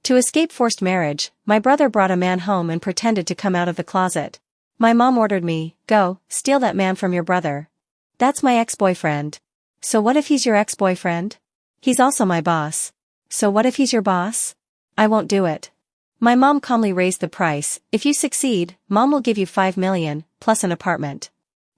To escape forced marriage, my brother brought a man home and pretended to come out of the closet. My mom ordered me, go, steal that man from your brother. That's my ex-boyfriend. So what if he's your ex-boyfriend? He's also my boss. So what if he's your boss? I won't do it. My mom calmly raised the price. If you succeed, mom will give you 5 million, plus an apartment.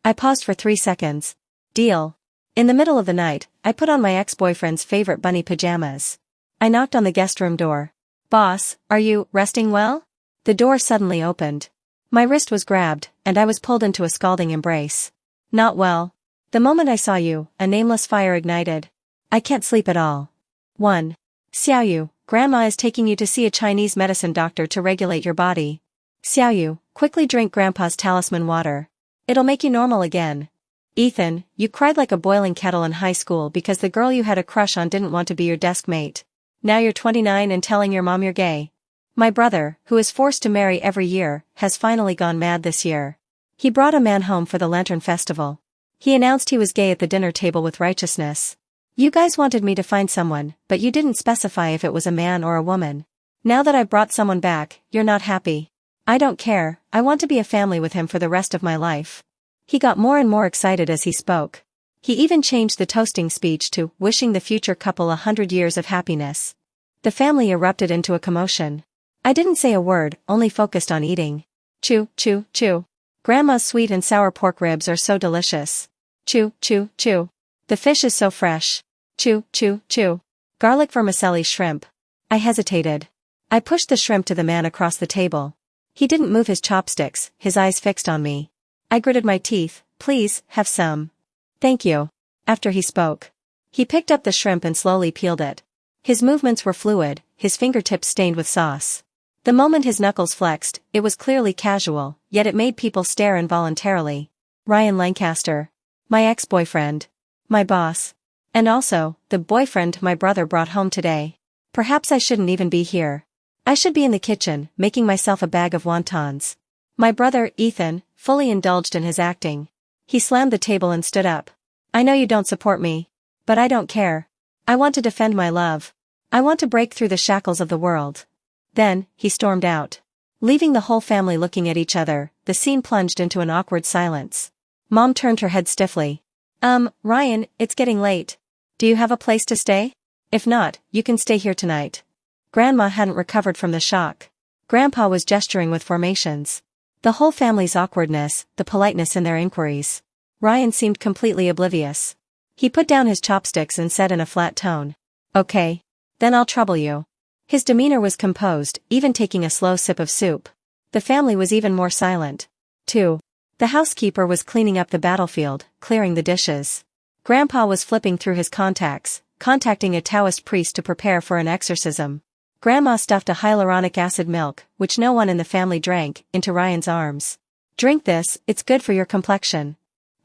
I paused for 3 seconds. Deal. In the middle of the night, I put on my ex-boyfriend's favorite bunny pajamas. I knocked on the guest room door. Boss, are you resting well? The door suddenly opened. My wrist was grabbed, and I was pulled into a scalding embrace. Not well. The moment I saw you, a nameless fire ignited. I can't sleep at all. 1. Xiaoyu, Grandma is taking you to see a Chinese medicine doctor to regulate your body. Xiaoyu, quickly drink Grandpa's talisman water. It'll make you normal again. Ethan, you cried like a boiling kettle in high school because the girl you had a crush on didn't want to be your desk mate. Now you're 29 and telling your mom you're gay. My brother, who is forced to marry every year, has finally gone mad this year. He brought a man home for the Lantern Festival. He announced he was gay at the dinner table with righteousness. You guys wanted me to find someone, but you didn't specify if it was a man or a woman. Now that I've brought someone back, you're not happy. I don't care, I want to be a family with him for the rest of my life. He got more and more excited as he spoke. He even changed the toasting speech to wishing the future couple 100 years of happiness. The family erupted into a commotion. I didn't say a word, only focused on eating. Chew, chew, chew. Grandma's sweet and sour pork ribs are so delicious. Chew, chew, chew. The fish is so fresh. Chew, chew, chew. Garlic vermicelli shrimp. I hesitated. I pushed the shrimp to the man across the table. He didn't move his chopsticks, his eyes fixed on me. I gritted my teeth. Please, have some. Thank you. After he spoke. He picked up the shrimp and slowly peeled it. His movements were fluid, his fingertips stained with sauce. The moment his knuckles flexed, it was clearly casual, yet it made people stare involuntarily. Ryan Lancaster. My ex-boyfriend. My boss. And also, the boyfriend my brother brought home today. Perhaps I shouldn't even be here. I should be in the kitchen, making myself a bag of wontons. My brother, Ethan, fully indulged in his acting. He slammed the table and stood up. I know you don't support me. But I don't care. I want to defend my love. I want to break through the shackles of the world. Then, he stormed out. Leaving the whole family looking at each other, the scene plunged into an awkward silence. Mom turned her head stiffly. Ryan, it's getting late. Do you have a place to stay? If not, you can stay here tonight. Grandma hadn't recovered from the shock. Grandpa was gesturing with formations. The whole family's awkwardness, the politeness in their inquiries. Ryan seemed completely oblivious. He put down his chopsticks and said in a flat tone. Okay. Then I'll trouble you. His demeanor was composed, even taking a slow sip of soup. The family was even more silent. 2. The housekeeper was cleaning up the battlefield, clearing the dishes. Grandpa was flipping through his contacts, contacting a Taoist priest to prepare for an exorcism. Grandma stuffed a hyaluronic acid milk, which no one in the family drank, into Ryan's arms. Drink this, it's good for your complexion.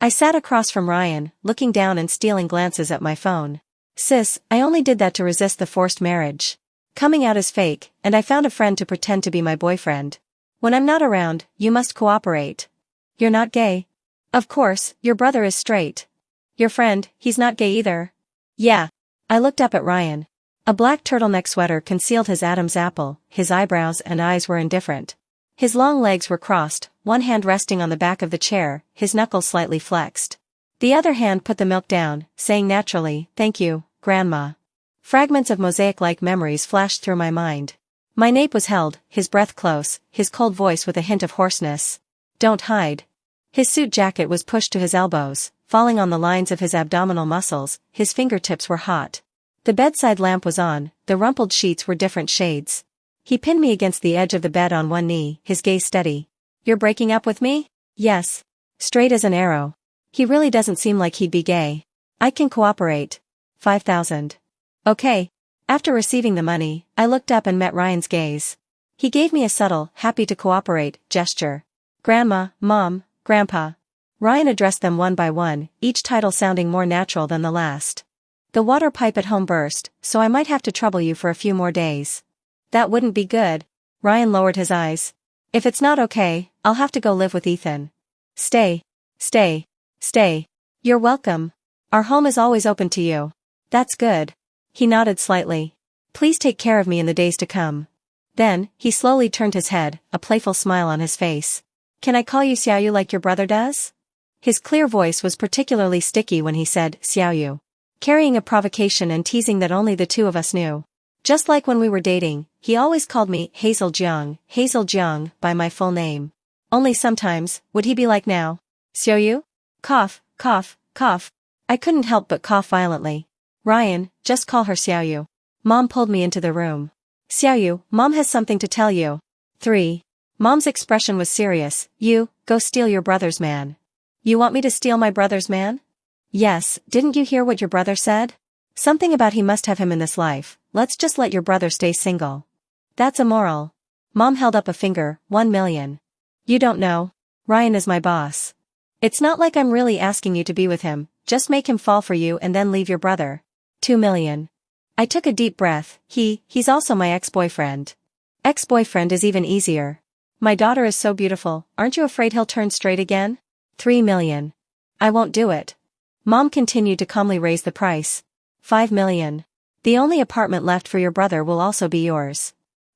I sat across from Ryan, looking down and stealing glances at my phone. Sis, I only did that to resist the forced marriage. Coming out is fake, and I found a friend to pretend to be my boyfriend. When I'm not around, you must cooperate. You're not gay? Of course, your brother is straight. Your friend, he's not gay either. Yeah. I looked up at Ryan. A black turtleneck sweater concealed his Adam's apple, his eyebrows and eyes were indifferent. His long legs were crossed, one hand resting on the back of the chair, his knuckles slightly flexed. The other hand put the milk down, saying naturally, "Thank you, Grandma." Fragments of mosaic-like memories flashed through my mind. My nape was held, his breath close, his cold voice with a hint of hoarseness. Don't hide. His suit jacket was pushed to his elbows, falling on the lines of his abdominal muscles, his fingertips were hot. The bedside lamp was on, the rumpled sheets were different shades. He pinned me against the edge of the bed on one knee, his gaze steady. You're breaking up with me? Yes. Straight as an arrow. He really doesn't seem like he'd be gay. I can cooperate. 5,000. Okay. After receiving the money, I looked up and met Ryan's gaze. He gave me a subtle, happy to cooperate, gesture. Grandma, Mom, Grandpa. Ryan addressed them one by one, each title sounding more natural than the last. The water pipe at home burst, so I might have to trouble you for a few more days. That wouldn't be good. Ryan lowered his eyes. If it's not okay, I'll have to go live with Ethan. Stay. Stay. Stay. You're welcome. Our home is always open to you. That's good. He nodded slightly. Please take care of me in the days to come. Then, he slowly turned his head, a playful smile on his face. Can I call you Xiaoyu like your brother does? His clear voice was particularly sticky when he said, Xiaoyu, carrying a provocation and teasing that only the two of us knew. Just like when we were dating, he always called me Hazel Jiang, by my full name. Only sometimes, would he be like now? Xiaoyu? Cough, cough, cough. I couldn't help but cough violently. Ryan, just call her Xiaoyu. Mom pulled me into the room. Xiaoyu, Mom has something to tell you. 3. Mom's expression was serious. You, go steal your brother's man. You want me to steal my brother's man? Yes, didn't you hear what your brother said? Something about he must have him in this life, let's just let your brother stay single. That's immoral. Mom held up a finger, 1 million. You don't know. Ryan is my boss. It's not like I'm really asking you to be with him, just make him fall for you and then leave your brother. 2 million. I took a deep breath. He's also my ex-boyfriend. Ex-boyfriend is even easier. My daughter is so beautiful, aren't you afraid he'll turn straight again? 3 million. I won't do it. Mom continued to calmly raise the price. 5 million. The only apartment left for your brother will also be yours.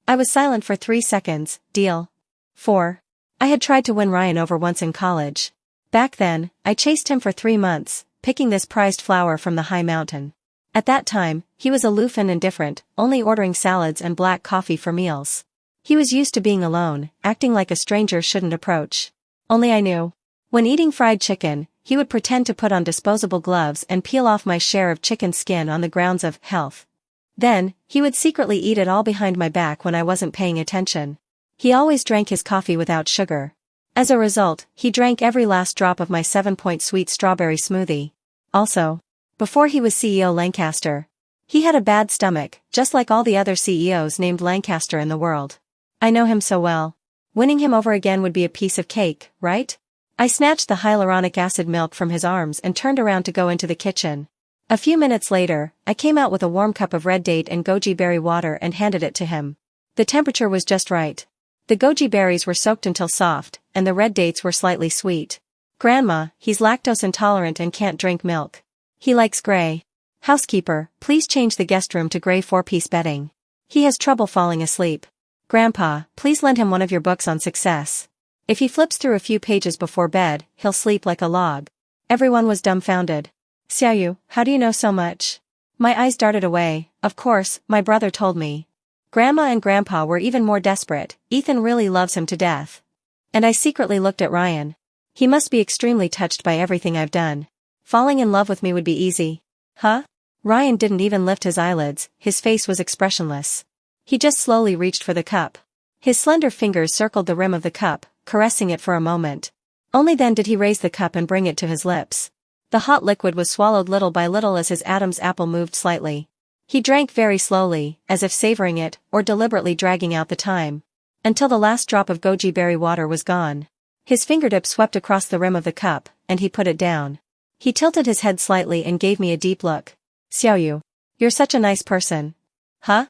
I was silent for 3 seconds. Deal. 4. I had tried to win Ryan over once in college. Back then, I chased him for 3 months, picking this prized flower from the high mountain. At that time, he was aloof and indifferent, only ordering salads and black coffee for meals. He was used to being alone, acting like a stranger shouldn't approach. Only I knew. When eating fried chicken, he would pretend to put on disposable gloves and peel off my share of chicken skin on the grounds of health. Then, he would secretly eat it all behind my back when I wasn't paying attention. He always drank his coffee without sugar. As a result, he drank every last drop of my 7-point sweet strawberry smoothie. Also, before he was CEO Lancaster, he had a bad stomach, just like all the other CEOs named Lancaster in the world. I know him so well. Winning him over again would be a piece of cake, right? I snatched the hyaluronic acid milk from his arms and turned around to go into the kitchen. A few minutes later, I came out with a warm cup of red date and goji berry water and handed it to him. The temperature was just right. The goji berries were soaked until soft, and the red dates were slightly sweet. Grandma, he's lactose intolerant and can't drink milk. He likes gray. Housekeeper, please change the guest room to gray 4-piece bedding. He has trouble falling asleep. Grandpa, please lend him one of your books on success. If he flips through a few pages before bed, he'll sleep like a log. Everyone was dumbfounded. Xiaoyu, how do you know so much? My eyes darted away. Of course, my brother told me. Grandma and Grandpa were even more desperate. Ethan really loves him to death. And I secretly looked at Ryan. He must be extremely touched by everything I've done. Falling in love with me would be easy. Huh? Ryan didn't even lift his eyelids, his face was expressionless. He just slowly reached for the cup. His slender fingers circled the rim of the cup, caressing it for a moment. Only then did he raise the cup and bring it to his lips. The hot liquid was swallowed little by little as his Adam's apple moved slightly. He drank very slowly, as if savoring it, or deliberately dragging out the time. Until the last drop of goji berry water was gone. His fingertip swept across the rim of the cup, and he put it down. He tilted his head slightly and gave me a deep look. Xiaoyu, you're such a nice person. Huh?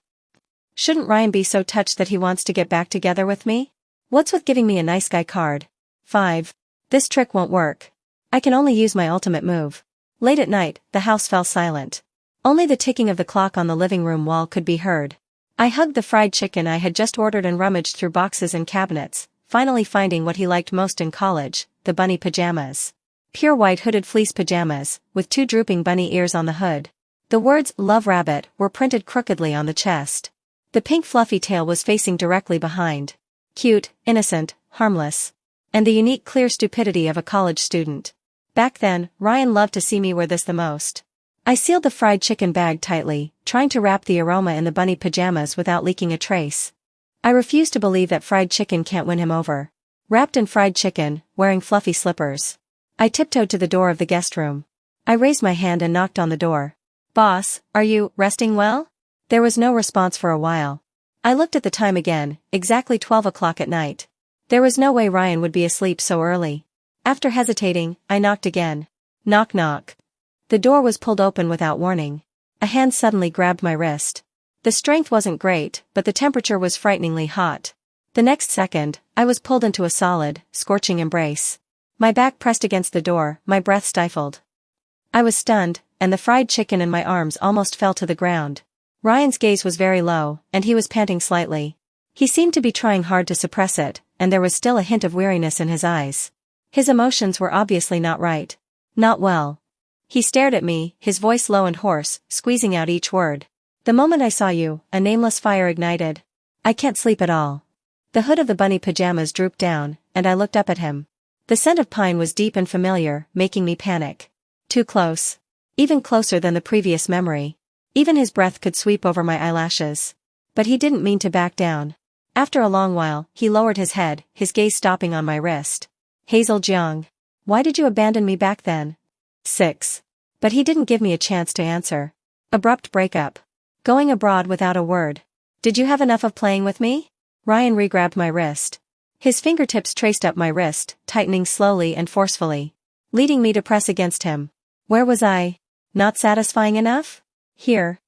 Shouldn't Ryan be so touched that he wants to get back together with me? What's with giving me a nice guy card? 5. This trick won't work. I can only use my ultimate move. Late at night, the house fell silent. Only the ticking of the clock on the living room wall could be heard. I hugged the fried chicken I had just ordered and rummaged through boxes and cabinets, finally finding what he liked most in college, the bunny pajamas. Pure white hooded fleece pajamas, with 2 drooping bunny ears on the hood. The words, Love Rabbit, were printed crookedly on the chest. The pink fluffy tail was facing directly behind. Cute, innocent, harmless. And the unique clear stupidity of a college student. Back then, Ryan loved to see me wear this the most. I sealed the fried chicken bag tightly, trying to wrap the aroma in the bunny pajamas without leaking a trace. I refused to believe that fried chicken can't win him over. Wrapped in fried chicken, wearing fluffy slippers. I tiptoed to the door of the guest room. I raised my hand and knocked on the door. Boss, are you resting well? There was no response for a while. I looked at the time again, exactly 12 o'clock at night. There was no way Ryan would be asleep so early. After hesitating, I knocked again. Knock knock. The door was pulled open without warning. A hand suddenly grabbed my wrist. The strength wasn't great, but the temperature was frighteningly hot. The next second, I was pulled into a solid, scorching embrace. My back pressed against the door, my breath stifled. I was stunned, and the fried chicken in my arms almost fell to the ground. Ryan's gaze was very low, and he was panting slightly. He seemed to be trying hard to suppress it, and there was still a hint of weariness in his eyes. His emotions were obviously not right. Not well. He stared at me, his voice low and hoarse, squeezing out each word. The moment I saw you, a nameless fire ignited. I can't sleep at all. The hood of the bunny pajamas drooped down, and I looked up at him. The scent of pine was deep and familiar, making me panic. Too close. Even closer than the previous memory. Even his breath could sweep over my eyelashes. But he didn't mean to back down. After a long while, he lowered his head, his gaze stopping on my wrist. Hazel Jiang. Why did you abandon me back then? 6. But he didn't give me a chance to answer. Abrupt breakup. Going abroad without a word. Did you have enough of playing with me? Ryan re-grabbed my wrist. His fingertips traced up my wrist, tightening slowly and forcefully. Leading me to press against him. Where was I? Not satisfying enough? Here.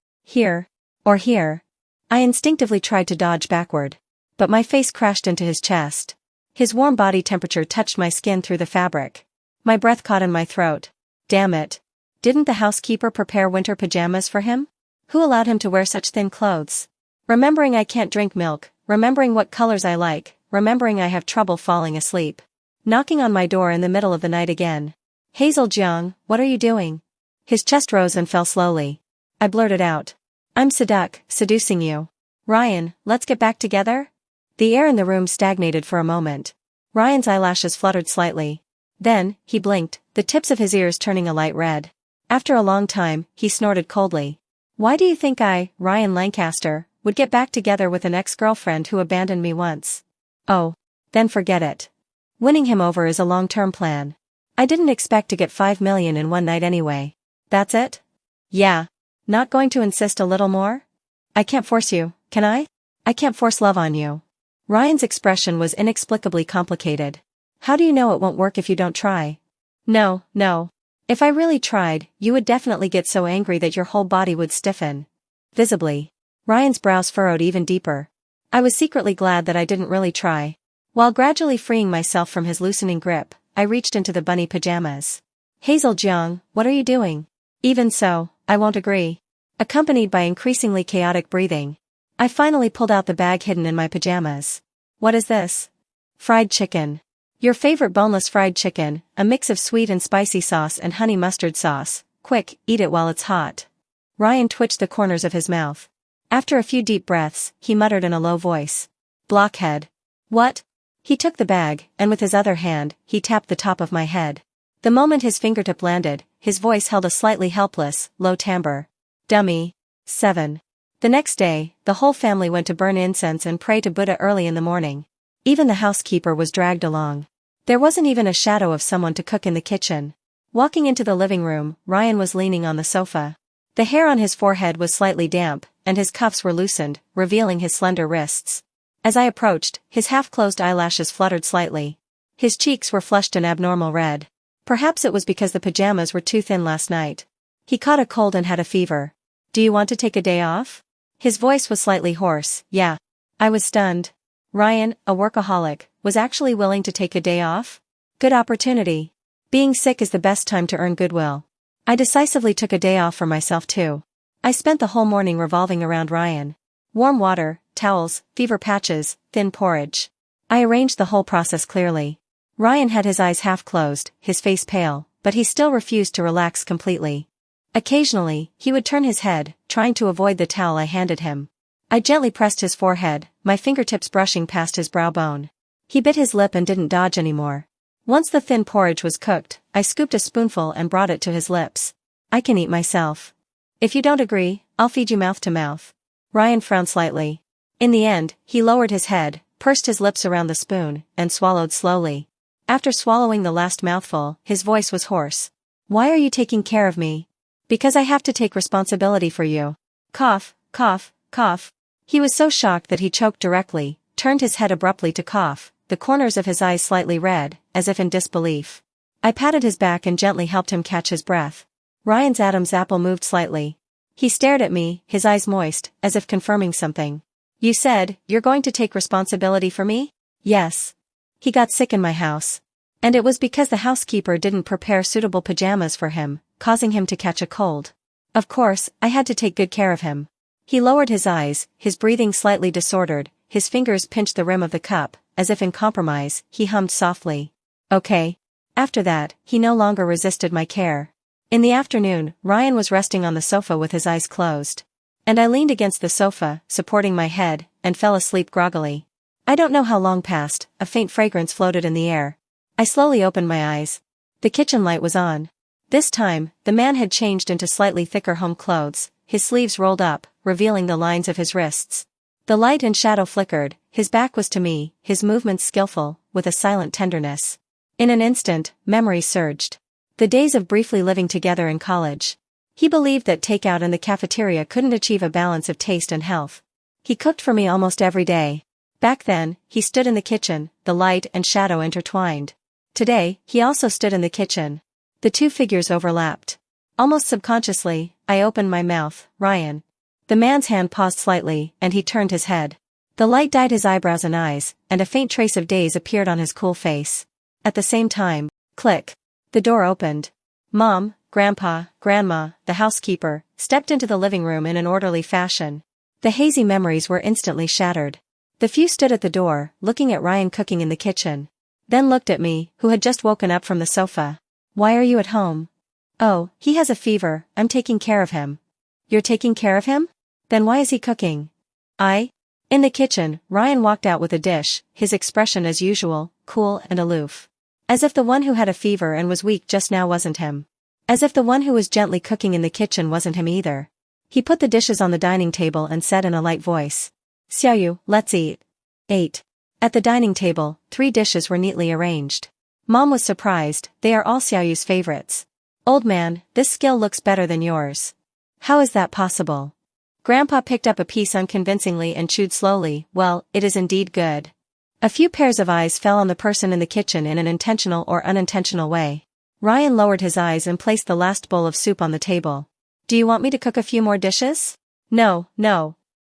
Or here. I instinctively tried to dodge backward. But my face crashed into his chest. His warm body temperature touched my skin through the fabric. My breath caught in my throat. Damn it. Didn't the housekeeper prepare winter pajamas for him? Who allowed him to wear such thin clothes? Remembering I can't drink milk, remembering what colors I like, remembering I have trouble falling asleep. Knocking on my door in the middle of the night again. Hazel Jiang, what are you doing? His chest rose and fell slowly. I blurted out. I'm seducing you. Ryan, let's get back together? The air in the room stagnated for a moment. Ryan's eyelashes fluttered slightly. Then, he blinked, the tips of his ears turning a light red. After a long time, he snorted coldly. Why do you think I, Ryan Lancaster, would get back together with an ex-girlfriend who abandoned me once? Oh. Then forget it. Winning him over is a long-term plan. I didn't expect to get 5 million in one night anyway. That's it? Yeah. Not going to insist a little more? I can't force you, can I? I can't force love on you. Ryan's expression was inexplicably complicated. How do you know it won't work if you don't try? No. If I really tried, you would definitely get so angry that your whole body would stiffen. Visibly. Ryan's brows furrowed even deeper. I was secretly glad that I didn't really try. While gradually freeing myself from his loosening grip, I reached into the bunny pajamas. Hazel Jiang, what are you doing? Even so, I won't agree. Accompanied by increasingly chaotic breathing. I finally pulled out the bag hidden in my pajamas. What is this? Fried chicken. Your favorite boneless fried chicken, a mix of sweet and spicy sauce and honey mustard sauce. Quick, eat it while it's hot. Ryan twitched the corners of his mouth. After a few deep breaths, he muttered in a low voice. Blockhead. What? He took the bag, and with his other hand, he tapped the top of my head. The moment his fingertip landed, his voice held a slightly helpless, low timbre. Dummy. 7. The next day, the whole family went to burn incense and pray to Buddha early in the morning. Even the housekeeper was dragged along. There wasn't even a shadow of someone to cook in the kitchen. Walking into the living room, Ryan was leaning on the sofa. The hair on his forehead was slightly damp, and his cuffs were loosened, revealing his slender wrists. As I approached, his half-closed eyelashes fluttered slightly. His cheeks were flushed an abnormal red. Perhaps it was because the pajamas were too thin last night. He caught a cold and had a fever. Do you want to take a day off? His voice was slightly hoarse. Yeah. I was stunned. Ryan, a workaholic, was actually willing to take a day off? Good opportunity. Being sick is the best time to earn goodwill. I decisively took a day off for myself too. I spent the whole morning revolving around Ryan. Warm water, towels, fever patches, thin porridge. I arranged the whole process clearly. Ryan had his eyes half closed, his face pale, but he still refused to relax completely. Occasionally, he would turn his head, trying to avoid the towel I handed him. I gently pressed his forehead, my fingertips brushing past his brow bone. He bit his lip and didn't dodge anymore. Once the thin porridge was cooked, I scooped a spoonful and brought it to his lips. I can eat myself. If you don't agree, I'll feed you mouth to mouth. Ryan frowned slightly. In the end, he lowered his head, pursed his lips around the spoon, and swallowed slowly. After swallowing the last mouthful, his voice was hoarse. Why are you taking care of me? Because I have to take responsibility for you. Cough, cough, cough. He was so shocked that he choked directly, turned his head abruptly to cough, the corners of his eyes slightly red, as if in disbelief. I patted his back and gently helped him catch his breath. Ryan's Adam's apple moved slightly. He stared at me, his eyes moist, as if confirming something. You said, you're going to take responsibility for me? Yes. He got sick in my house. And it was because the housekeeper didn't prepare suitable pajamas for him, causing him to catch a cold. Of course, I had to take good care of him. He lowered his eyes, his breathing slightly disordered, his fingers pinched the rim of the cup, as if in compromise. He hummed softly. Okay. After that, he no longer resisted my care. In the afternoon, Ryan was resting on the sofa with his eyes closed. And I leaned against the sofa, supporting my head, and fell asleep groggily. I don't know how long passed, a faint fragrance floated in the air. I slowly opened my eyes. The kitchen light was on. This time, the man had changed into slightly thicker home clothes, his sleeves rolled up, revealing the lines of his wrists. The light and shadow flickered, his back was to me, his movements skillful, with a silent tenderness. In an instant, memory surged. The days of briefly living together in college. He believed that takeout and the cafeteria couldn't achieve a balance of taste and health. He cooked for me almost every day. Back then, he stood in the kitchen, the light and shadow intertwined. Today, he also stood in the kitchen. The two figures overlapped. Almost subconsciously, I opened my mouth. Ryan. The man's hand paused slightly, and he turned his head. The light dyed his eyebrows and eyes, and a faint trace of daze appeared on his cool face. At the same time, click. The door opened. Mom, Grandpa, Grandma, the housekeeper, stepped into the living room in an orderly fashion. The hazy memories were instantly shattered. The few stood at the door, looking at Ryan cooking in the kitchen. Then looked at me, who had just woken up from the sofa. Why are you at home? Oh, he has a fever, I'm taking care of him. You're taking care of him? Then why is he cooking? In the kitchen, Ryan walked out with a dish, his expression as usual, cool and aloof. As if the one who had a fever and was weak just now wasn't him. As if the one who was gently cooking in the kitchen wasn't him either. He put the dishes on the dining table and said in a light voice. Xiaoyu, let's eat. 8. At the dining table, 3 dishes were neatly arranged. Mom was surprised, they are all Xiaoyu's favorites. Old man, this skill looks better than yours. How is that possible? Grandpa picked up a piece unconvincingly and chewed slowly. Well, it is indeed good. A few pairs of eyes fell on the person in the kitchen in an intentional or unintentional way. Ryan lowered his eyes and placed the last bowl of soup on the table. Do you want me to cook a few more dishes? No.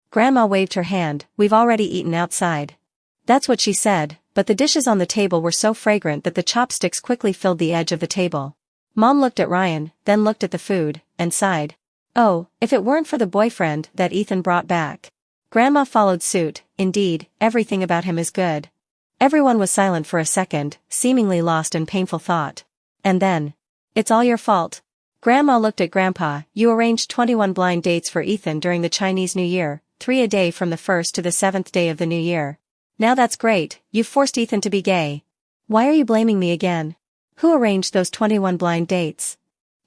Grandma waved her hand. We've already eaten outside. That's what she said, but the dishes on the table were so fragrant that the chopsticks quickly filled the edge of the table. Mom looked at Ryan, then looked at the food, and sighed. Oh, if it weren't for the boyfriend that Ethan brought back. Grandma followed suit. Indeed, everything about him is good. Everyone was silent for a second, seemingly lost in painful thought. And then. It's all your fault. Grandma looked at Grandpa. You arranged 21 blind dates for Ethan during the Chinese New Year, 3 a day from the 1st to the 7th day of the New Year. Now that's great, you've forced Ethan to be gay. Why are you blaming me again? Who arranged those 21 blind dates?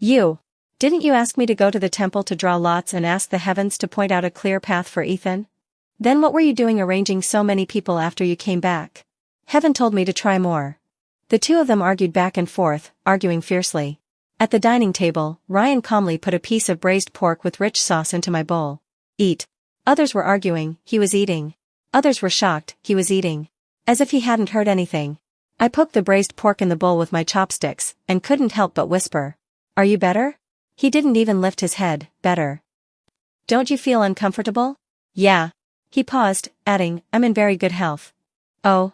You. Didn't you ask me to go to the temple to draw lots and ask the heavens to point out a clear path for Ethan? Then what were you doing arranging so many people after you came back? Heaven told me to try more. The two of them argued back and forth, arguing fiercely. At the dining table, Ryan calmly put a piece of braised pork with rich sauce into my bowl. Eat. Others were arguing, he was eating. Others were shocked, he was eating. As if he hadn't heard anything. I poked the braised pork in the bowl with my chopsticks, and couldn't help but whisper. Are you better? He didn't even lift his head. Better. Don't you feel uncomfortable? Yeah. He paused, adding, I'm in very good health. Oh,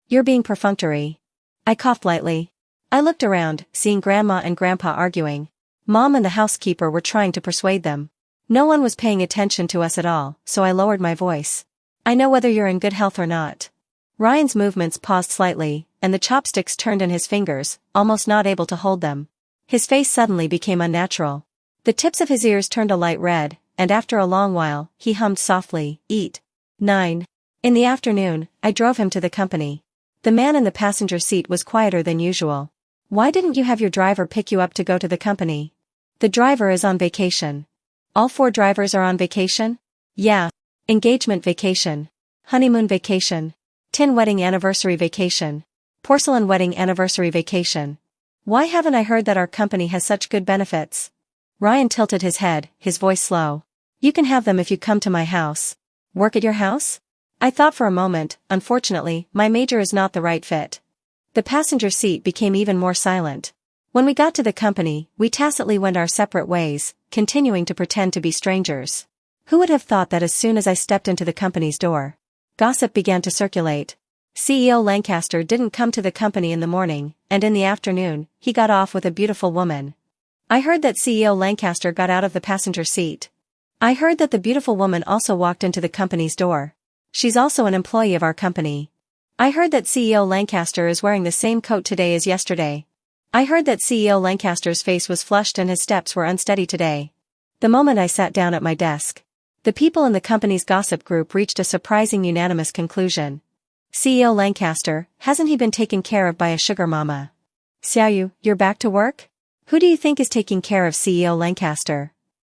you're being perfunctory. I coughed lightly. I looked around, seeing Grandma and Grandpa arguing. Mom and the housekeeper were trying to persuade them. No one was paying attention to us at all, so I lowered my voice. I know whether you're in good health or not. Ryan's movements paused slightly, and the chopsticks turned in his fingers, almost not able to hold them. His face suddenly became unnatural. The tips of his ears turned a light red, and after a long while, he hummed softly, Eat. 9. In the afternoon, I drove him to the company. The man in the passenger seat was quieter than usual. Why didn't you have your driver pick you up to go to the company? The driver is on vacation. All 4 drivers are on vacation? Yeah. Engagement vacation. Honeymoon vacation. Tin wedding anniversary vacation. Porcelain wedding anniversary vacation. Why haven't I heard that our company has such good benefits? Ryan tilted his head, his voice slow. You can have them if you come to my house. Work at your house? I thought for a moment. Unfortunately, my major is not the right fit. The passenger seat became even more silent. When we got to the company, we tacitly went our separate ways, continuing to pretend to be strangers. Who would have thought that as soon as I stepped into the company's door? Gossip began to circulate. CEO Lancaster didn't come to the company in the morning, and in the afternoon, he got off with a beautiful woman. I heard that CEO Lancaster got out of the passenger seat. I heard that the beautiful woman also walked into the company's door. She's also an employee of our company. I heard that CEO Lancaster is wearing the same coat today as yesterday. I heard that CEO Lancaster's face was flushed and his steps were unsteady today. The moment I sat down at my desk, the people in the company's gossip group reached a surprising unanimous conclusion. CEO Lancaster, hasn't he been taken care of by a sugar mama? Xiaoyu, you're back to work? Who do you think is taking care of CEO Lancaster?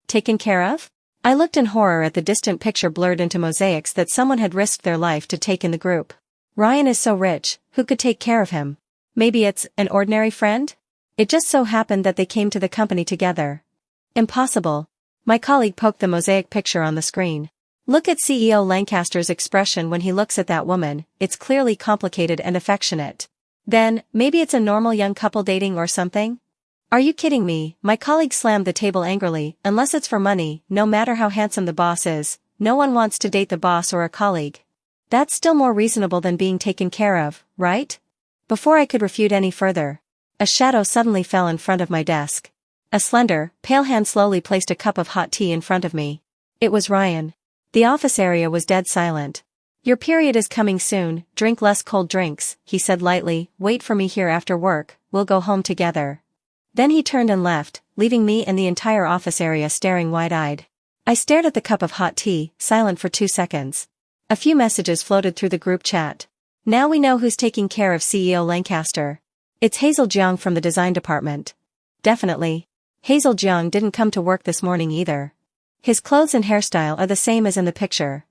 Taken care of? I looked in horror at the distant picture blurred into mosaics that someone had risked their life to take in the group. Ryan is so rich, who could take care of him? Maybe it's an ordinary friend? It just so happened that they came to the company together. Impossible. My colleague poked the mosaic picture on the screen. Look at CEO Lancaster's expression when he looks at that woman, it's clearly complicated and affectionate. Then, maybe it's a normal young couple dating or something? Are you kidding me? My colleague slammed the table angrily. Unless it's for money, no matter how handsome the boss is, no one wants to date the boss or a colleague. That's still more reasonable than being taken care of, right? Before I could refute any further, a shadow suddenly fell in front of my desk. A slender, pale hand slowly placed a cup of hot tea in front of me. It was Ryan. The office area was dead silent. Your period is coming soon, drink less cold drinks, he said lightly, wait for me here after work, we'll go home together. Then he turned and left, leaving me and the entire office area staring wide-eyed. I stared at the cup of hot tea, silent for 2 seconds. A few messages floated through the group chat. Now we know who's taking care of CEO Lancaster. It's Hazel Jiang from the design department. Definitely. Hazel Jiang didn't come to work this morning either. His clothes and hairstyle are the same as in the picture.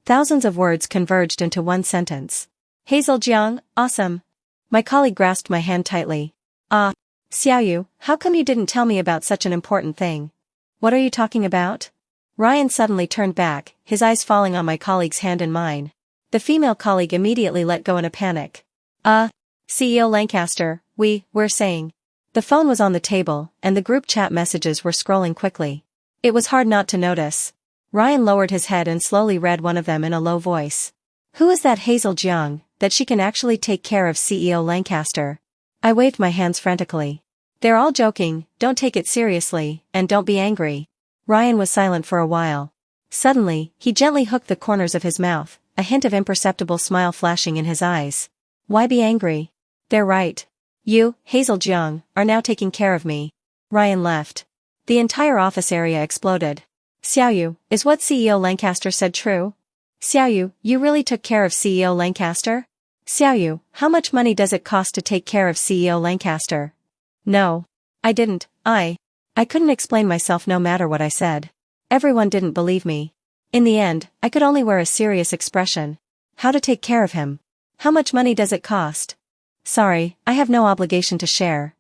Thousands of words converged into one sentence. Hazel Jiang, awesome. My colleague grasped my hand tightly. Ah. Xiaoyu, how come you didn't tell me about such an important thing? What are you talking about? Ryan suddenly turned back, his eyes falling on my colleague's hand in mine. The female colleague immediately let go in a panic. CEO Lancaster, we're saying. The phone was on the table, and the group chat messages were scrolling quickly. It was hard not to notice. Ryan lowered his head and slowly read one of them in a low voice. Who is that Hazel Jiang, that she can actually take care of CEO Lancaster? I waved my hands frantically. They're all joking, don't take it seriously, and don't be angry. Ryan was silent for a while. Suddenly, he gently hooked the corners of his mouth, a hint of imperceptible smile flashing in his eyes. Why be angry? They're right. You, Hazel Jiang, are now taking care of me. Ryan left. The entire office area exploded. Xiaoyu, is what CEO Lancaster said true? Xiaoyu, you really took care of CEO Lancaster? Xiaoyu, how much money does it cost to take care of CEO Lancaster? No. I didn't, I couldn't explain myself no matter what I said. Everyone didn't believe me. In the end, I could only wear a serious expression. How to take care of him? How much money does it cost? Sorry, I have no obligation to share.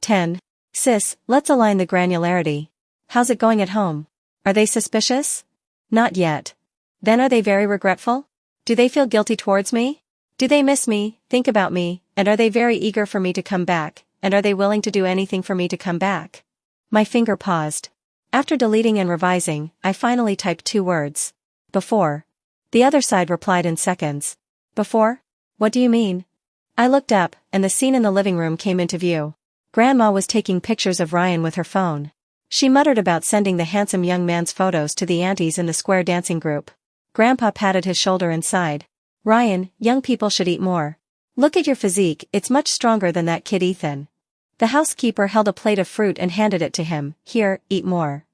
10. Sis, let's align the granularity. How's it going at home? Are they suspicious? Not yet. Then are they very regretful? Do they feel guilty towards me? Do they miss me, think about me, and are they very eager for me to come back, and are they willing to do anything for me to come back? My finger paused. After deleting and revising, I finally typed 2 words. Before. The other side replied in seconds. Before? What do you mean? I looked up, and the scene in the living room came into view. Grandma was taking pictures of Ryan with her phone. She muttered about sending the handsome young man's photos to the aunties in the square dancing group. Grandpa patted his shoulder and sighed. Ryan, young people should eat more. Look at your physique, it's much stronger than that kid Ethan. The housekeeper held a plate of fruit and handed it to him. Here, eat more.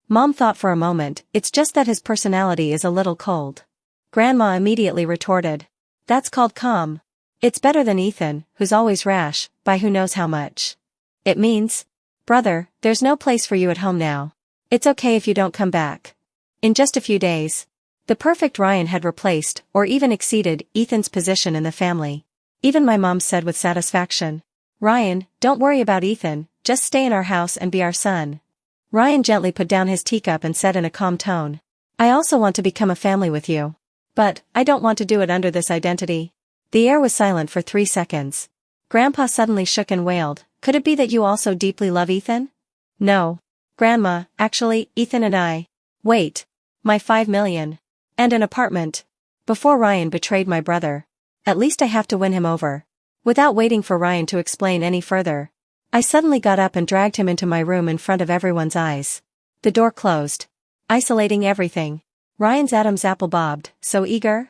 Mom thought for a moment, it's just that his personality is a little cold. Grandma immediately retorted. That's called calm. It's better than Ethan, who's always rash, by who knows how much. It means, brother, there's no place for you at home now. It's okay if you don't come back. In just a few days. The perfect Ryan had replaced, or even exceeded, Ethan's position in the family. Even my mom said with satisfaction. Ryan, don't worry about Ethan, just stay in our house and be our son. Ryan gently put down his teacup and said in a calm tone. I also want to become a family with you. But, I don't want to do it under this identity. The air was silent for 3 seconds. Grandpa suddenly shook and wailed, could it be that you also deeply love Ethan? No. Grandma, actually, Ethan and I. Wait. My 5 million. And an apartment. Before Ryan betrayed my brother. At least I have to win him over. Without waiting for Ryan to explain any further. I suddenly got up and dragged him into my room in front of everyone's eyes. The door closed. Isolating everything. Ryan's Adam's apple bobbed, so eager.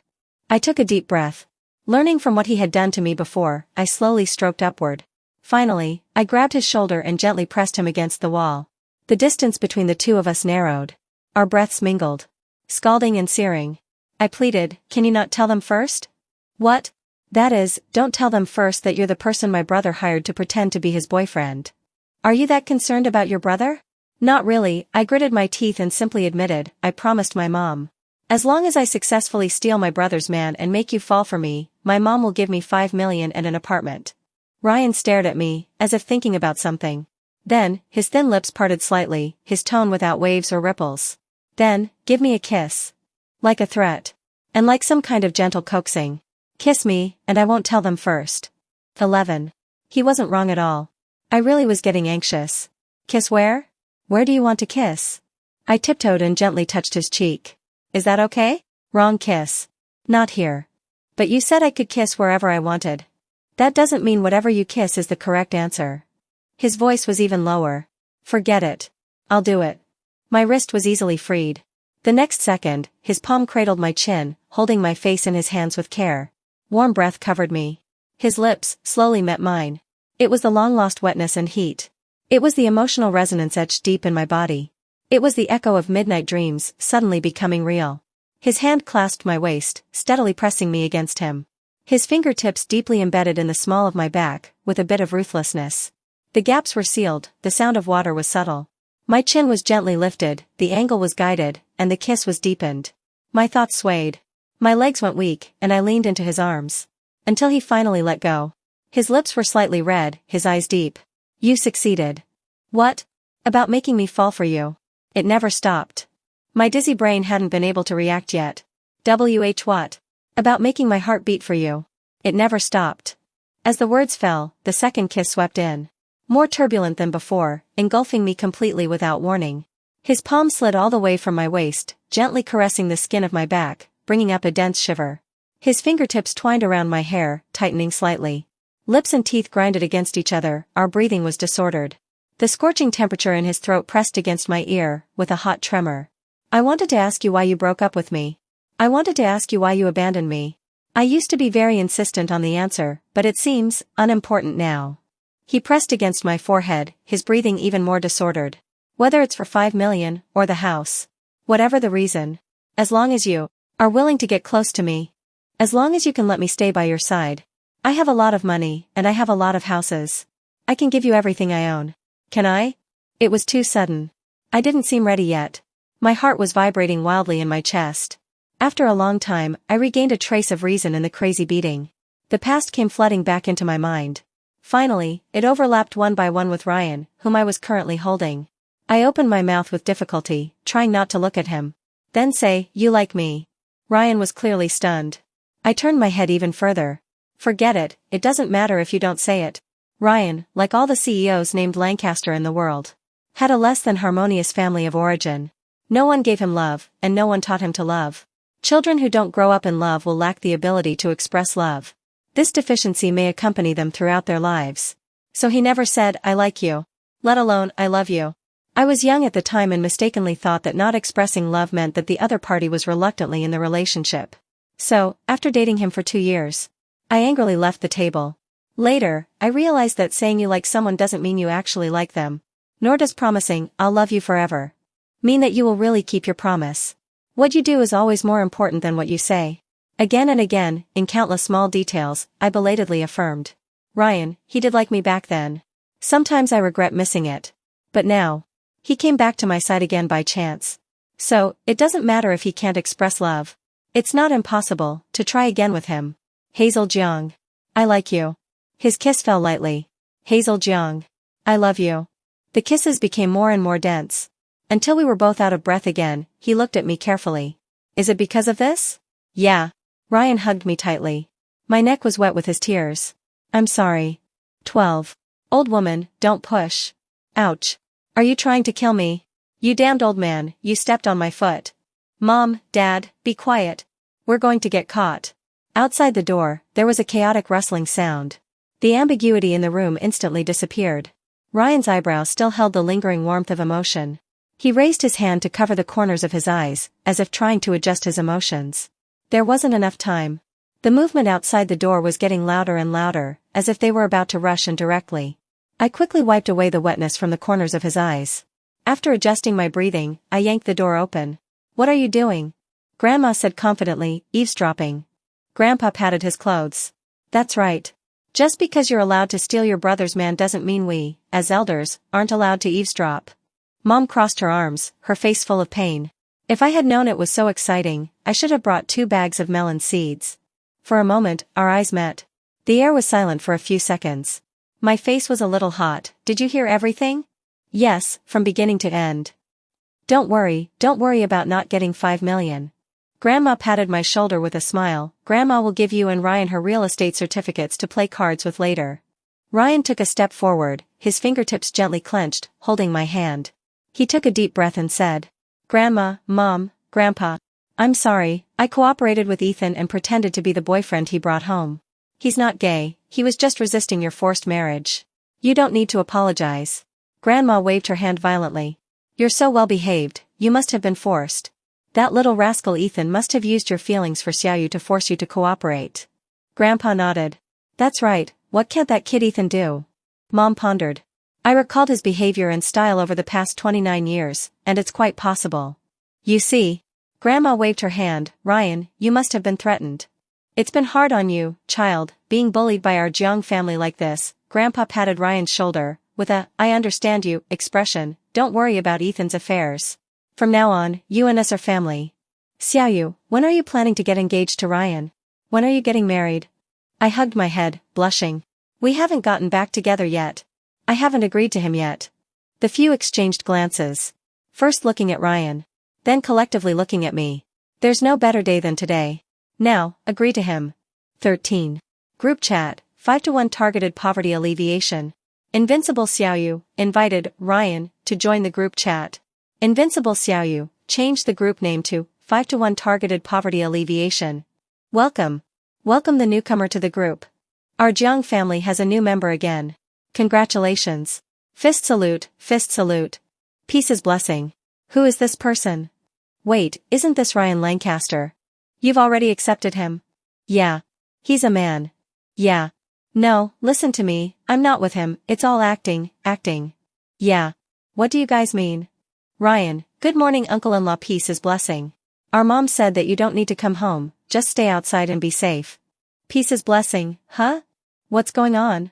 I took a deep breath. Learning from what he had done to me before, I slowly stroked upward. Finally, I grabbed his shoulder and gently pressed him against the wall. The distance between the two of us narrowed. Our breaths mingled. Scalding and searing. I pleaded, "Can you not tell them first?" "What?" "That is, don't tell them first that you're the person my brother hired to pretend to be his boyfriend." "Are you that concerned about your brother?" "Not really," I gritted my teeth and simply admitted, "I promised my mom. As long as I successfully steal my brother's man and make you fall for me, my mom will give me $5 million and an apartment." Ryan stared at me, as if thinking about something. Then, his thin lips parted slightly, his tone without waves or ripples. "Then, give me a kiss." Like a threat. And like some kind of gentle coaxing. "Kiss me, and I won't tell them first." 11. He wasn't wrong at all. I really was getting anxious. "Kiss where? Where do you want to kiss?" I tiptoed and gently touched his cheek. "Is that okay?" "Wrong kiss. Not here." "But you said I could kiss wherever I wanted." "That doesn't mean whatever you kiss is the correct answer." His voice was even lower. "Forget it. I'll do it." My wrist was easily freed. The next second, his palm cradled my chin, holding my face in his hands with care. Warm breath covered me. His lips slowly met mine. It was the long-lost wetness and heat. It was the emotional resonance etched deep in my body. It was the echo of midnight dreams suddenly becoming real. His hand clasped my waist, steadily pressing me against him. His fingertips deeply embedded in the small of my back, with a bit of ruthlessness. The gaps were sealed, the sound of water was subtle. My chin was gently lifted, the angle was guided, and the kiss was deepened. My thoughts swayed. My legs went weak, and I leaned into his arms. Until he finally let go. His lips were slightly red, his eyes deep. "You succeeded." "What?" "About making me fall for you." It never stopped. My dizzy brain hadn't been able to react yet. What? "About making my heart beat for you." It never stopped. As the words fell, the second kiss swept in. More turbulent than before, engulfing me completely without warning. His palm slid all the way from my waist, gently caressing the skin of my back, bringing up a dense shiver. His fingertips twined around my hair, tightening slightly. Lips and teeth grinded against each other, our breathing was disordered. The scorching temperature in his throat pressed against my ear, with a hot tremor. "I wanted to ask you why you broke up with me. I wanted to ask you why you abandoned me. I used to be very insistent on the answer, but it seems unimportant now." He pressed against my forehead, his breathing even more disordered. "Whether it's for $5 million, or the house. Whatever the reason. As long as you are willing to get close to me. As long as you can let me stay by your side. I have a lot of money, and I have a lot of houses. I can give you everything I own. Can I?" It was too sudden. I didn't seem ready yet. My heart was vibrating wildly in my chest. After a long time, I regained a trace of reason in the crazy beating. The past came flooding back into my mind. Finally, it overlapped one by one with Ryan, whom I was currently holding. I opened my mouth with difficulty, trying not to look at him. "Then say, you like me." Ryan was clearly stunned. I turned my head even further. "Forget it, it doesn't matter if you don't say it." Ryan, like all the CEOs named Lancaster in the world, had a less than harmonious family of origin. No one gave him love, and no one taught him to love. Children who don't grow up in love will lack the ability to express love. This deficiency may accompany them throughout their lives. So he never said, "I like you." Let alone, "I love you." I was young at the time and mistakenly thought that not expressing love meant that the other party was reluctantly in the relationship. So, after dating him for 2 years, I angrily left the table. Later, I realized that saying you like someone doesn't mean you actually like them. Nor does promising, "I'll love you forever," mean that you will really keep your promise. What you do is always more important than what you say. Again and again, in countless small details, I belatedly affirmed. Ryan, he did like me back then. Sometimes I regret missing it. But now, he came back to my side again by chance. So, it doesn't matter if he can't express love. It's not impossible to try again with him. Hazel Jeong. I like you. His kiss fell lightly. Hazel Jeong. I love you. The kisses became more and more dense. Until we were both out of breath again, he looked at me carefully. Is it because of this? Yeah. Ryan hugged me tightly. My neck was wet with his tears. I'm sorry. 12. Old woman, don't push. Ouch. Are you trying to kill me? You damned old man, you stepped on my foot. Mom, Dad, be quiet. We're going to get caught. Outside the door, there was a chaotic rustling sound. The ambiguity in the room instantly disappeared. Ryan's eyebrows still held the lingering warmth of emotion. He raised his hand to cover the corners of his eyes, as if trying to adjust his emotions. There wasn't enough time. The movement outside the door was getting louder and louder, as if they were about to rush in directly. I quickly wiped away the wetness from the corners of his eyes. After adjusting my breathing, I yanked the door open. "What are you doing?" Grandma said confidently, "Eavesdropping." Grandpa patted his clothes. "That's right. Just because you're allowed to steal your brother's man doesn't mean we, as elders, aren't allowed to eavesdrop." Mom crossed her arms, her face full of pain. If I had known it was so exciting, I should have brought 2 bags of melon seeds. For a moment, our eyes met. The air was silent for a few seconds. My face was a little hot. "Did you hear everything?" "Yes, from beginning to end." Don't worry about not getting 5 million. Grandma patted my shoulder with a smile. "Grandma will give you and Ryan her real estate certificates to play cards with later." Ryan took a step forward, his fingertips gently clenched, holding my hand. He took a deep breath and said, "Grandma, Mom, Grandpa, I'm sorry, I cooperated with Ethan and pretended to be the boyfriend he brought home. He's not gay, he was just resisting your forced marriage. You don't need to apologize." Grandma waved her hand violently. "You're so well behaved, you must have been forced. That little rascal Ethan must have used your feelings for Xiaoyu to force you to cooperate." Grandpa nodded. "That's right, what can't that kid Ethan do?" Mom pondered. I recalled his behavior and style over the past 29 years, and it's quite possible. "You see." Grandma waved her hand. "Ryan, you must have been threatened. It's been hard on you, child, being bullied by our Jiang family like this." Grandpa patted Ryan's shoulder, with a "I understand you" expression. "Don't worry about Ethan's affairs. From now on, you and us are family." "Xiaoyu, when are you planning to get engaged to Ryan? When are you getting married?" I hugged my head, blushing. "We haven't gotten back together yet. I haven't agreed to him yet." The few exchanged glances. First looking at Ryan. Then collectively looking at me. There's no better day than today. Now, agree to him. 13. Group chat, 5-to-1 targeted poverty alleviation. Invincible Xiaoyu invited Ryan to join the group chat. Invincible Xiaoyu changed the group name to 5-to-1 targeted poverty alleviation. Welcome. Welcome the newcomer to the group. Our Jiang family has a new member again. Congratulations. Fist salute, fist salute. Peace's blessing. Who is this person? Wait, isn't this Ryan Lancaster? You've already accepted him? Yeah. He's a man. Yeah. No, listen to me, I'm not with him, it's all acting. Yeah. What do you guys mean? Ryan, good morning uncle-in-law. Peace's blessing. Our mom said that you don't need to come home, just stay outside and be safe. Peace's blessing, huh? What's going on?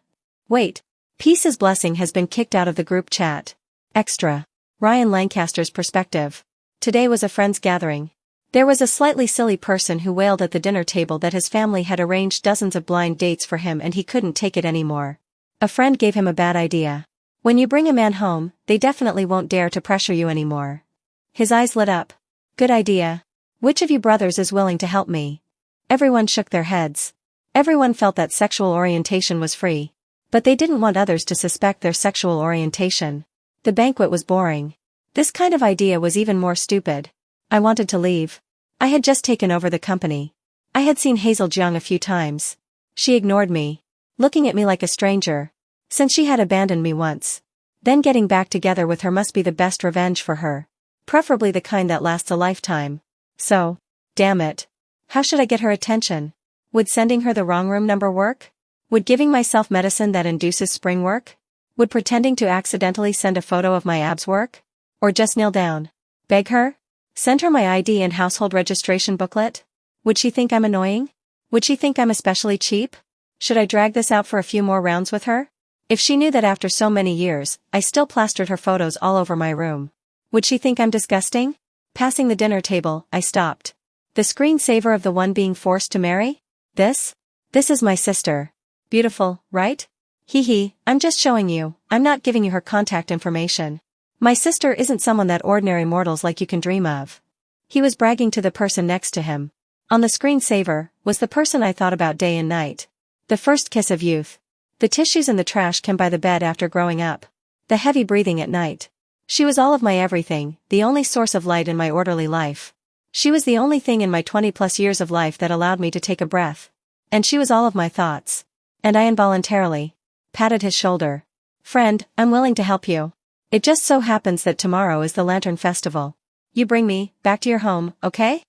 Wait. Peace's blessing has been kicked out of the group chat. Extra. Ryan Lancaster's perspective. Today was a friends' gathering. There was a slightly silly person who wailed at the dinner table that his family had arranged dozens of blind dates for him and he couldn't take it anymore. A friend gave him a bad idea. When you bring a man home, they definitely won't dare to pressure you anymore. His eyes lit up. Good idea. Which of you brothers is willing to help me? Everyone shook their heads. Everyone felt that sexual orientation was free. But they didn't want others to suspect their sexual orientation. The banquet was boring. This kind of idea was even more stupid. I wanted to leave. I had just taken over the company. I had seen Hazel Jiang a few times. She ignored me, looking at me like a stranger. Since she had abandoned me once. Then getting back together with her must be the best revenge for her. Preferably the kind that lasts a lifetime. So, damn it. How should I get her attention? Would sending her the wrong room number work? Would giving myself medicine that induces spring work? Would pretending to accidentally send a photo of my abs work? Or just kneel down? Beg her? Send her my ID and household registration booklet? Would she think I'm annoying? Would she think I'm especially cheap? Should I drag this out for a few more rounds with her? If she knew that after so many years, I still plastered her photos all over my room. Would she think I'm disgusting? Passing the dinner table, I stopped. The screensaver of the one being forced to marry? This is my sister. Beautiful, right? Hee hee, I'm just showing you, I'm not giving you her contact information. My sister isn't someone that ordinary mortals like you can dream of. He was bragging to the person next to him. On the screensaver, was the person I thought about day and night. The first kiss of youth. The tissues in the trash can by the bed after growing up. The heavy breathing at night. She was all of my everything, the only source of light in my orderly life. She was the only thing in my 20+ years of life that allowed me to take a breath. And she was all of my thoughts. And I involuntarily patted his shoulder. Friend, I'm willing to help you. It just so happens that tomorrow is the Lantern Festival. You bring me back to your home, okay?